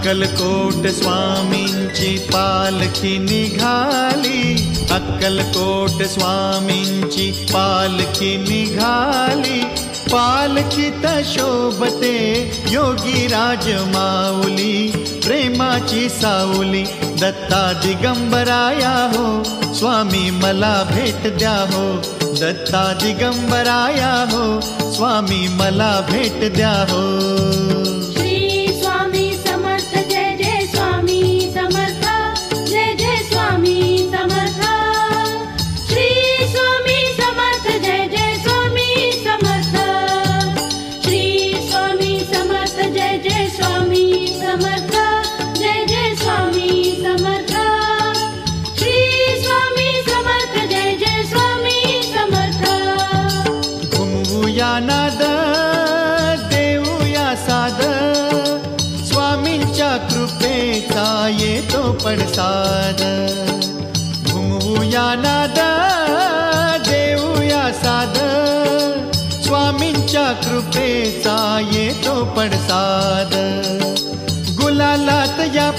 अक्कलकोट स्वामींची पालखी निघाली, अक्कलकोट स्वामींची पालखी निघाली। पालखीत शोभते योगी राज माऊली, प्रेमाची सावली दत्ता दिगंबराया हो, स्वामी मला भेट द्या हो। दत्ता दिगंबराया हो, स्वामी मला भेट द्या हो। नाद देऊया साद, स्वामींच्या कृपेचा येतो पडसाद। घुमवूया नाद देऊया साद, स्वामींच्या कृपेचा येतो पडसाद। गुलालात या